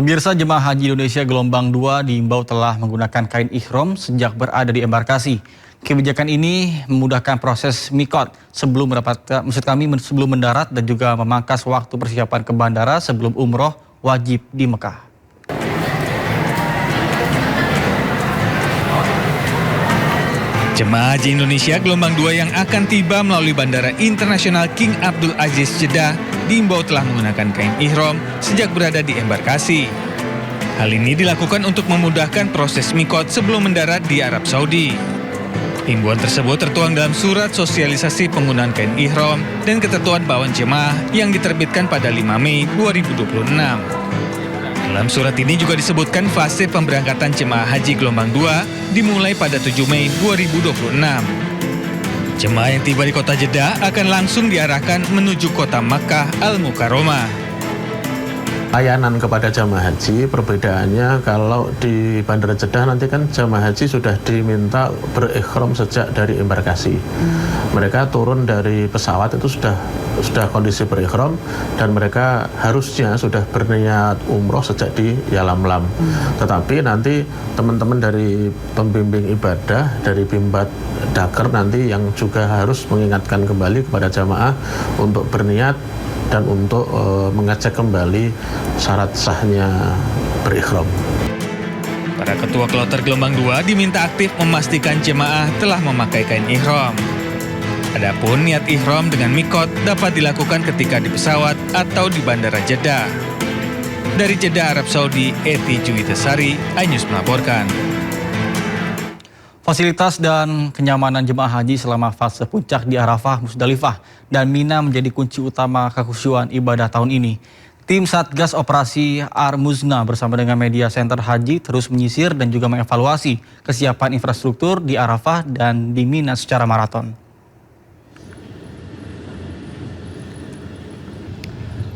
Pemirsa, jemaah haji Indonesia gelombang 2 diimbau telah menggunakan kain ihram sejak berada di embarkasi. Kebijakan ini memudahkan proses mikot sebelum sebelum mendarat dan juga memangkas waktu persiapan ke bandara sebelum umroh wajib di Mekah. Jemaah Haji Indonesia gelombang 2 yang akan tiba melalui Bandara Internasional King Abdul Aziz Jeddah diimbau telah menggunakan kain ihram sejak berada di embarkasi. Hal ini dilakukan untuk memudahkan proses mikot sebelum mendarat di Arab Saudi. Himbauan tersebut tertuang dalam surat sosialisasi penggunaan kain ihram dan ketentuan bawaan jemaah yang diterbitkan pada 5 Mei 2026. Dalam surat ini juga disebutkan fase pemberangkatan jemaah haji gelombang 2 dimulai pada 7 Mei 2026. Jemaah yang tiba di kota Jeddah akan langsung diarahkan menuju kota Makkah Al-Mukarramah. Layanan kepada jamaah haji, perbedaannya kalau di Bandara Jeddah nanti kan jamaah haji sudah diminta berikhram sejak dari embarkasi. Mereka turun dari pesawat itu sudah kondisi berikhram dan mereka harusnya sudah berniat umroh sejak di Yalamlam. Tetapi nanti teman-teman dari pembimbing ibadah, dari Bimbat Dakar nanti yang juga harus mengingatkan kembali kepada jamaah untuk berniat dan untuk mengecek kembali syarat sahnya berikhram. Para ketua kloter gelombang 2 diminta aktif memastikan jemaah telah memakai kain ihram. Adapun niat ihram dengan mikot dapat dilakukan ketika di pesawat atau di Bandara Jeddah. Dari Jeddah, Arab Saudi, Eti Juwitasari, iNews melaporkan. Fasilitas dan kenyamanan jemaah haji selama fase puncak di Arafah, Musdalifah, dan Mina menjadi kunci utama kekhusyuan ibadah tahun ini. Tim Satgas Operasi Ar-Muzna bersama dengan Media Center Haji terus menyisir dan juga mengevaluasi kesiapan infrastruktur di Arafah dan di Mina secara maraton.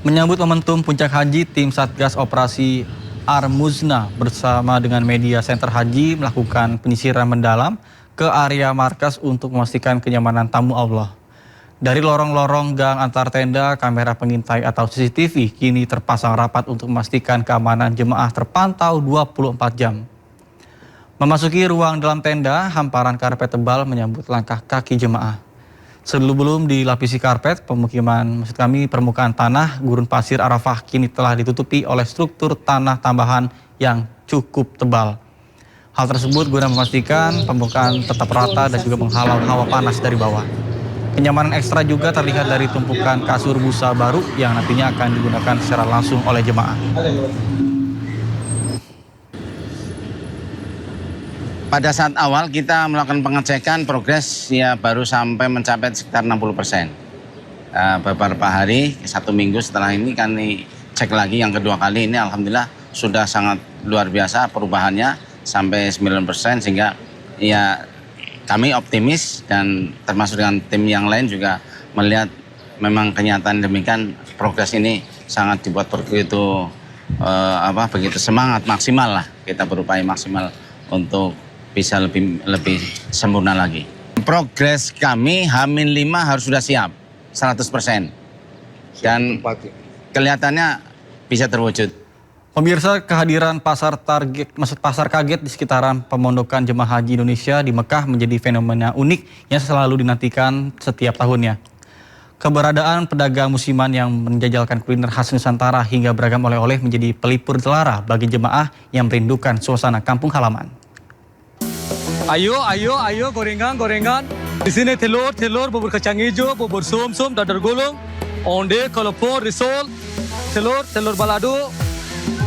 Menyambut momentum puncak haji, tim Satgas Operasi Ar-Muzna bersama dengan Media Center Haji melakukan penyisiran mendalam ke area markas untuk memastikan kenyamanan tamu Allah. Dari lorong-lorong gang antar tenda, kamera pengintai atau CCTV kini terpasang rapat untuk memastikan keamanan jemaah terpantau 24 jam. Memasuki ruang dalam tenda, hamparan karpet tebal menyambut langkah kaki jemaah. Sebelum dilapisi karpet, permukaan tanah gurun pasir Arafah kini telah ditutupi oleh struktur tanah tambahan yang cukup tebal. Hal tersebut guna memastikan permukaan tetap rata dan juga menghalau hawa panas dari bawah. Kenyamanan ekstra juga terlihat dari tumpukan kasur busa baru yang nantinya akan digunakan secara langsung oleh jemaah. Pada saat awal kita melakukan pengecekan progres ya baru sampai mencapai sekitar 60%. Beberapa hari, 1 minggu setelah ini kami cek lagi yang kedua kali ini alhamdulillah sudah sangat luar biasa perubahannya sampai 9% sehingga ya kami optimis dan termasuk dengan tim yang lain juga melihat memang kenyataan demikian progres ini sangat dibuat begitu semangat maksimal lah, kita berupaya maksimal untuk bisa lebih sempurna lagi. Progres kami H-5 harus sudah siap 100% dan kelihatannya bisa terwujud. Pemirsa, kehadiran pasar kaget di sekitaran pemondokan jemaah haji Indonesia di Mekah menjadi fenomena unik yang selalu dinantikan setiap tahunnya. Keberadaan pedagang musiman yang menjajalkan kuliner khas Nusantara hingga beragam oleh-oleh menjadi pelipur telara bagi jemaah yang merindukan suasana kampung halaman. Ayo gorengan. Di sini telur, bubur kacang hijau, bubur sum, dadar gulung, onde, kelopor, risol, telur balado,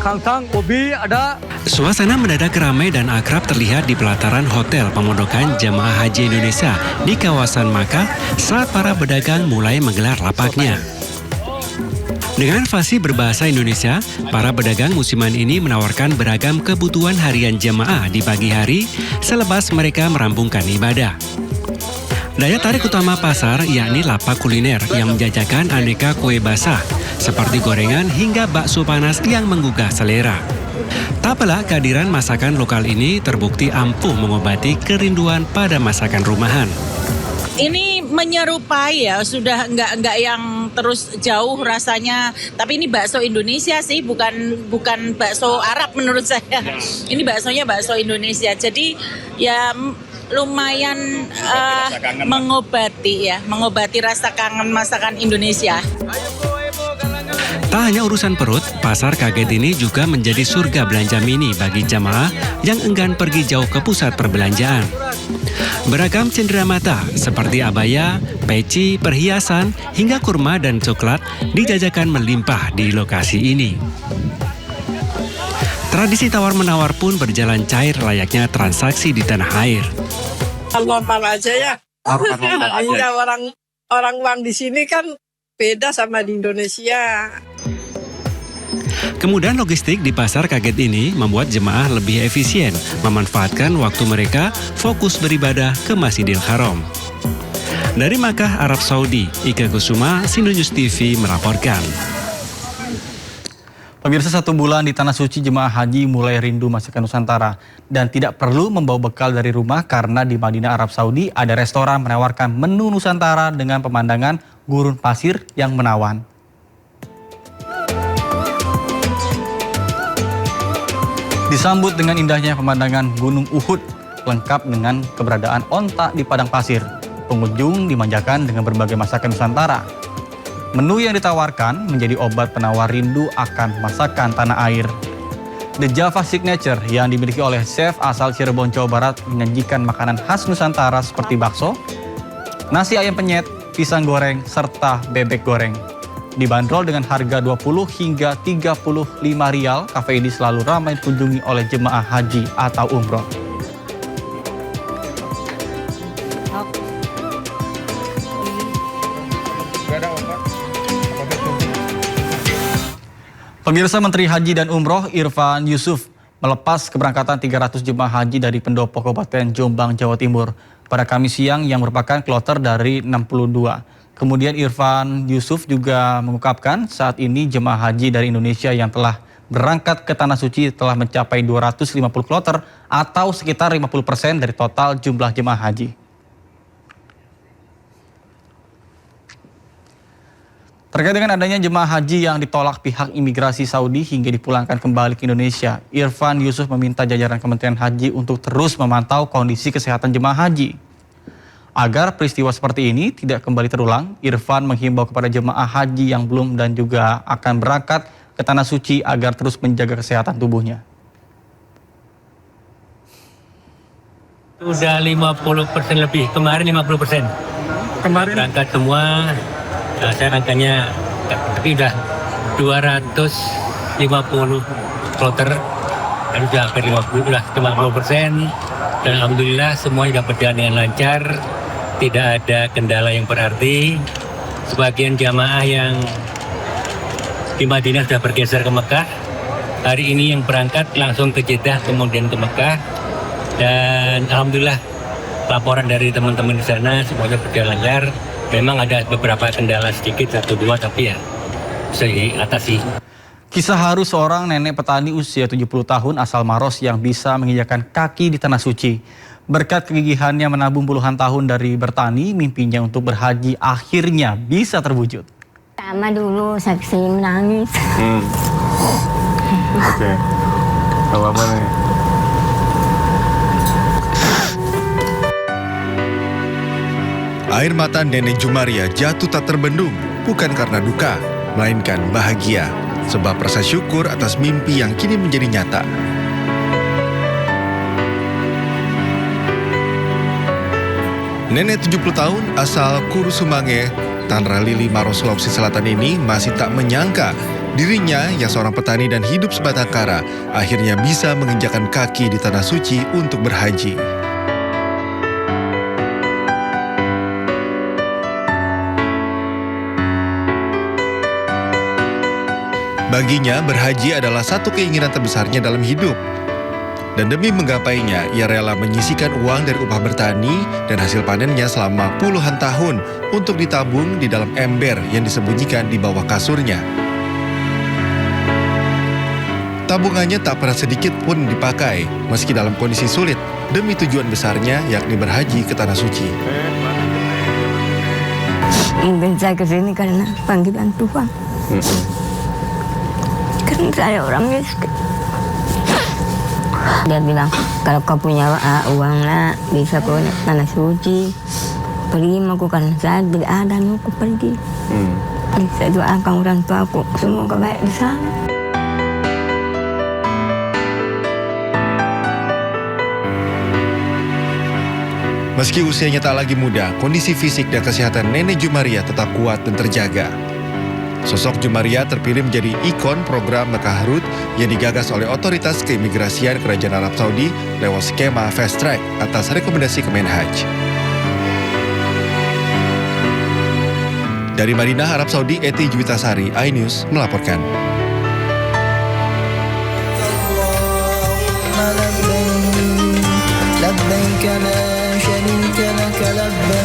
kangkang, ubi ada. Suasana mendadak ramai dan akrab terlihat di pelataran hotel pemondokan jemaah haji Indonesia di kawasan Makkah saat para pedagang mulai menggelar lapaknya. Dengan fasih berbahasa Indonesia, para pedagang musiman ini menawarkan beragam kebutuhan harian jemaah di pagi hari selepas mereka merampungkan ibadah. Daya tarik utama pasar yakni lapak kuliner yang menjajakan aneka kue basah seperti gorengan hingga bakso panas yang menggugah selera. Tak pelak kehadiran masakan lokal ini terbukti ampuh mengobati kerinduan pada masakan rumahan. Ini menyerupai ya, sudah nggak yang yang terus jauh rasanya. Tapi ini bakso Indonesia sih, bukan bakso Arab menurut saya. Ini baksonya bakso Indonesia. Jadi ya lumayan mengobati rasa kangen masakan Indonesia. Tak hanya urusan perut, Pasar Kaget ini juga menjadi surga belanja mini bagi jamaah yang enggan pergi jauh ke pusat perbelanjaan. Beragam cenderamata seperti abaya, peci, perhiasan, hingga kurma dan coklat dijajakan melimpah di lokasi ini. Tradisi tawar-menawar pun berjalan cair layaknya transaksi di tanah air. Normal aja ya. Iya, orang uang di sini kan beda sama di Indonesia. Kemudahan logistik di Pasar Kaget ini membuat jemaah lebih efisien memanfaatkan waktu mereka fokus beribadah ke Masjidil Haram. Dari Makkah, Arab Saudi, Ika Kusuma, Sindonews TV melaporkan. Pemirsa, 1 bulan di Tanah Suci, jemaah haji mulai rindu masakan Nusantara dan tidak perlu membawa bekal dari rumah karena di Madinah, Arab Saudi ada restoran menawarkan menu Nusantara dengan pemandangan gurun pasir yang menawan. Disambut dengan indahnya pemandangan Gunung Uhud, lengkap dengan keberadaan onta di padang pasir. Pengunjung dimanjakan dengan berbagai masakan Nusantara. Menu yang ditawarkan menjadi obat penawar rindu akan masakan tanah air. The Java Signature yang dimiliki oleh chef asal Cirebon, Jawa Barat menyajikan makanan khas Nusantara seperti bakso, nasi ayam penyet, pisang goreng, serta bebek goreng. Dibanderol dengan harga 20 hingga 35 rial, kafe ini selalu ramai dikunjungi oleh jemaah haji atau umroh. Pemirsa, Menteri Haji dan Umroh Irfan Yusuf melepas keberangkatan 300 jemaah haji dari Pendopo Kabupaten Jombang, Jawa Timur pada Kamis siang yang merupakan kloter dari 62. Kemudian Irfan Yusuf juga mengungkapkan saat ini jemaah haji dari Indonesia yang telah berangkat ke Tanah Suci telah mencapai 250 kloter atau sekitar 50% dari total jumlah jemaah haji. Terkait dengan adanya jemaah haji yang ditolak pihak imigrasi Saudi hingga dipulangkan kembali ke Indonesia, Irfan Yusuf meminta jajaran Kementerian Haji untuk terus memantau kondisi kesehatan jemaah haji. Agar peristiwa seperti ini tidak kembali terulang, Irfan menghimbau kepada jemaah haji yang belum dan juga akan berangkat ke Tanah Suci agar terus menjaga kesehatan tubuhnya. Sudah 50% lebih, kemarin 50%. Kemarin berangkat semua, saya angkanya, tapi udah 250 kloter, dan sudah hampir 50%. Dan alhamdulillah semuanya dapat berjalan dengan lancar, tidak ada kendala yang berarti. Sebagian jamaah yang di Madinah sudah bergeser ke Mekah. Hari ini yang berangkat langsung ke Jeddah, kemudian ke Mekah. Dan alhamdulillah laporan dari teman-teman di sana semuanya berjalan lancar. Memang ada beberapa kendala sedikit, 1-2, tapi ya bisa diatasi. Kisah haru seorang nenek petani usia 70 tahun asal Maros yang bisa menginjakan kaki di Tanah Suci. Berkat kegigihannya menabung puluhan tahun dari bertani, mimpinya untuk berhaji akhirnya bisa terwujud. Pertama dulu saksi menangis. Oke. Apa nih? Air mata Nenek Jumaria jatuh tak terbendung, bukan karena duka, melainkan bahagia. Sebab rasa syukur atas mimpi yang kini menjadi nyata. Nenek 70 tahun asal Kurusumange, Tanra Lili, Maros, Sulawesi Selatan ini masih tak menyangka dirinya yang seorang petani dan hidup sebatang kara akhirnya bisa menginjakan kaki di Tanah Suci untuk berhaji. Baginya, berhaji adalah satu keinginan terbesarnya dalam hidup. Dan demi menggapainya, ia rela menyisihkan uang dari upah bertani dan hasil panennya selama puluhan tahun untuk ditabung di dalam ember yang disembunyikan di bawah kasurnya. Tabungannya tak pernah sedikit pun dipakai, meski dalam kondisi sulit, demi tujuan besarnya yakni berhaji ke Tanah Suci. Mungkin saya kesini karena panggilan Tuhan. Karena saya orang miskin. Dia bilang, kalau kau punya uang nak, bisa kau tanah suci. Pergi aku karena saya tidak ada, aku pergi. Saya doakan orang tua aku, semoga baik di sana. Meski usianya tak lagi muda, kondisi fisik dan kesehatan Nenek Jumaria tetap kuat dan terjaga. Sosok Jumaria terpilih menjadi ikon program Mekahrut yang digagas oleh Otoritas Keimigrasian Kerajaan Arab Saudi lewat skema Fast Track atas rekomendasi Kemenhaj. Dari Madinah, Arab Saudi, Eti Juwitasari, iNews melaporkan. لبيك لا شريك لك لبيك